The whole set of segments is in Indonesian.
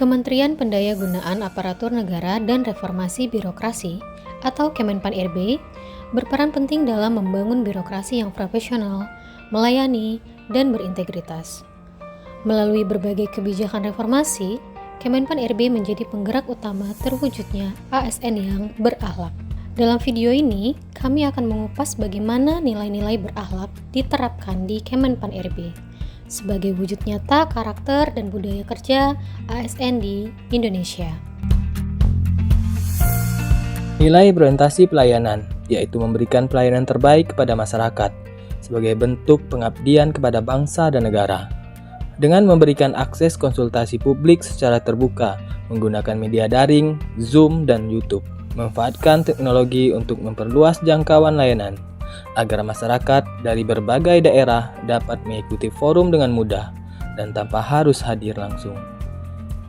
Kementerian Pendayagunaan Aparatur Negara dan Reformasi Birokrasi atau Kemenpan-RB berperan penting dalam membangun birokrasi yang profesional, melayani, dan berintegritas. Melalui berbagai kebijakan reformasi, Kemenpan-RB menjadi penggerak utama terwujudnya ASN yang berakhlak. Dalam video ini, kami akan mengupas bagaimana nilai-nilai berakhlak diterapkan di Kemenpan-RB sebagai wujud nyata karakter dan budaya kerja ASN di Indonesia. Nilai berorientasi pelayanan, yaitu memberikan pelayanan terbaik kepada masyarakat sebagai bentuk pengabdian kepada bangsa dan negara. Dengan memberikan akses konsultasi publik secara terbuka menggunakan media daring, Zoom, dan YouTube. Memanfaatkan teknologi untuk memperluas jangkauan layanan agar masyarakat dari berbagai daerah dapat mengikuti forum dengan mudah dan tanpa harus hadir langsung.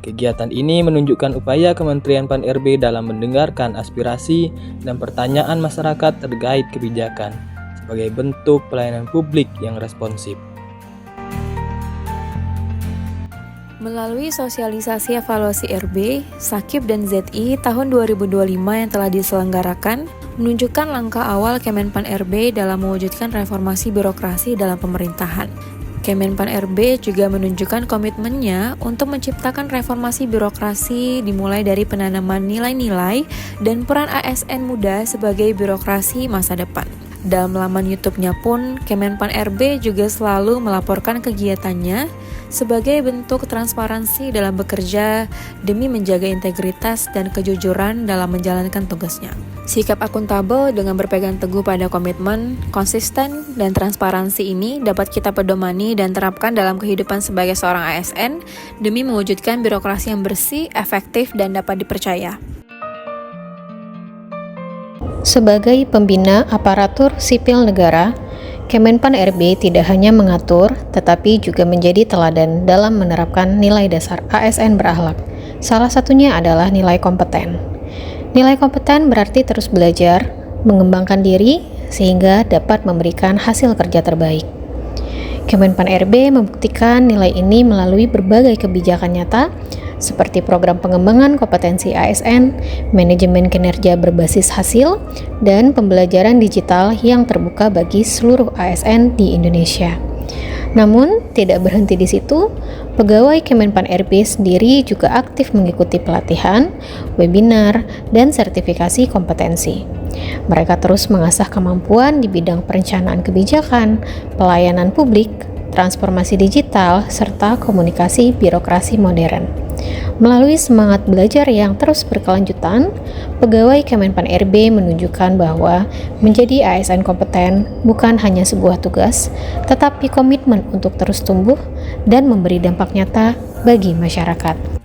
Kegiatan ini menunjukkan upaya Kementerian Pan-RB dalam mendengarkan aspirasi dan pertanyaan masyarakat terkait kebijakan sebagai bentuk pelayanan publik yang responsif. Melalui sosialisasi evaluasi RB, Sakib dan ZI tahun 2025 yang telah diselenggarakan, menunjukkan langkah awal Kemenpan-RB dalam mewujudkan reformasi birokrasi dalam pemerintahan. Kemenpan-RB juga menunjukkan komitmennya untuk menciptakan reformasi birokrasi dimulai dari penanaman nilai-nilai dan peran ASN muda sebagai birokrasi masa depan. Dalam laman YouTube-nya pun, Kemenpan-RB juga selalu melaporkan kegiatannya sebagai bentuk transparansi dalam bekerja demi menjaga integritas dan kejujuran dalam menjalankan tugasnya. Sikap akuntabel dengan berpegang teguh pada komitmen, konsisten, dan transparansi ini dapat kita pedomani dan terapkan dalam kehidupan sebagai seorang ASN demi mewujudkan birokrasi yang bersih, efektif, dan dapat dipercaya. Sebagai pembina aparatur sipil negara, Kemenpan-RB tidak hanya mengatur, tetapi juga menjadi teladan dalam menerapkan nilai dasar ASN berakhlak. Salah satunya adalah nilai kompeten. Nilai kompeten berarti terus belajar, mengembangkan diri, sehingga dapat memberikan hasil kerja terbaik. Kemenpan-RB membuktikan nilai ini melalui berbagai kebijakan nyata, seperti program pengembangan kompetensi ASN, manajemen kinerja berbasis hasil, dan pembelajaran digital yang terbuka bagi seluruh ASN di Indonesia. Namun, tidak berhenti di situ, pegawai Kemenpan-RB sendiri juga aktif mengikuti pelatihan, webinar, dan sertifikasi kompetensi. Mereka terus mengasah kemampuan di bidang perencanaan kebijakan, pelayanan publik, transformasi digital, serta komunikasi birokrasi modern. Melalui semangat belajar yang terus berkelanjutan, pegawai Kemenpan-RB menunjukkan bahwa menjadi ASN kompeten bukan hanya sebuah tugas, tetapi komitmen untuk terus tumbuh dan memberi dampak nyata bagi masyarakat.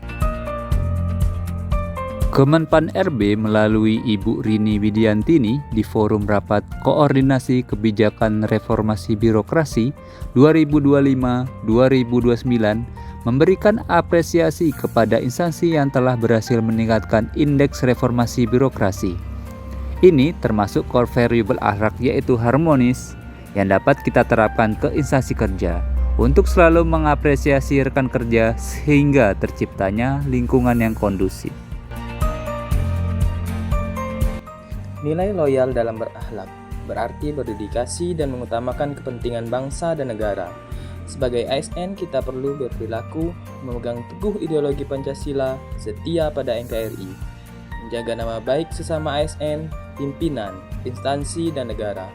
Kemenpan-RB melalui Ibu Rini Widiantini di Forum Rapat Koordinasi Kebijakan Reformasi Birokrasi 2025-2029 memberikan apresiasi kepada instansi yang telah berhasil meningkatkan indeks reformasi birokrasi. Ini termasuk core variable akhlak, yaitu harmonis, yang dapat kita terapkan ke instansi kerja untuk selalu mengapresiasi rekan kerja sehingga terciptanya lingkungan yang kondusif. Nilai loyal dalam berakhlak berarti berdedikasi dan mengutamakan kepentingan bangsa dan negara. Sebagai ASN, kita perlu berperilaku memegang teguh ideologi Pancasila, setia pada NKRI, menjaga nama baik sesama ASN, pimpinan, instansi, dan negara.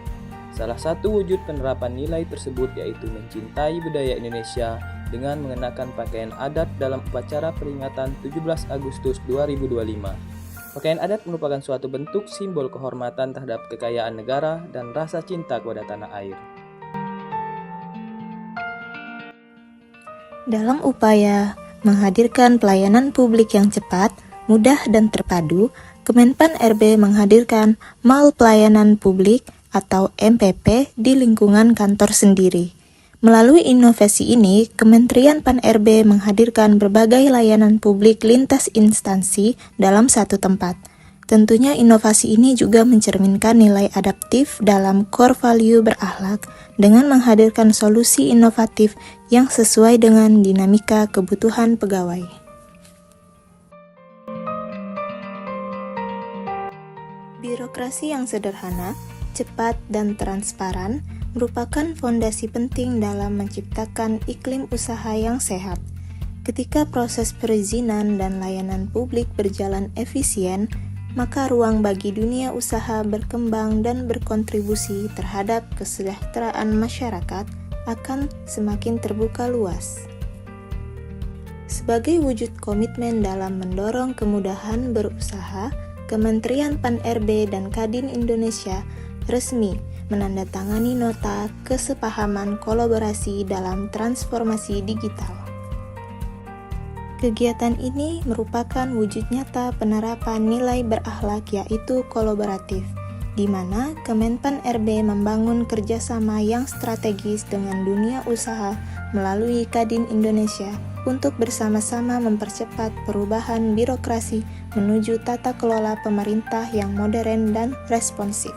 Salah satu wujud penerapan nilai tersebut yaitu mencintai budaya Indonesia dengan mengenakan pakaian adat dalam upacara peringatan 17 Agustus 2025. Pakaian adat merupakan suatu bentuk simbol kehormatan terhadap kekayaan negara dan rasa cinta kepada tanah air. Dalam upaya menghadirkan pelayanan publik yang cepat, mudah, dan terpadu, Kemenpan-RB menghadirkan Mall Pelayanan Publik atau MPP di lingkungan kantor sendiri. Melalui inovasi ini, Kementerian Pan-RB menghadirkan berbagai layanan publik lintas instansi dalam satu tempat. Tentunya inovasi ini juga mencerminkan nilai adaptif dalam core value berakhlak dengan menghadirkan solusi inovatif yang sesuai dengan dinamika kebutuhan pegawai. Birokrasi yang sederhana, cepat, dan transparan merupakan fondasi penting dalam menciptakan iklim usaha yang sehat. Ketika proses perizinan dan layanan publik berjalan efisien, maka ruang bagi dunia usaha berkembang dan berkontribusi terhadap kesejahteraan masyarakat akan semakin terbuka luas. Sebagai wujud komitmen dalam mendorong kemudahan berusaha, Kementerian Pan-RB dan Kadin Indonesia resmi menandatangani nota kesepahaman kolaborasi dalam transformasi digital. Kegiatan ini merupakan wujud nyata penerapan nilai berakhlak yaitu kolaboratif, di mana Kemenpan RB membangun kerjasama yang strategis dengan dunia usaha melalui Kadin Indonesia untuk bersama-sama mempercepat perubahan birokrasi menuju tata kelola pemerintah yang modern dan responsif.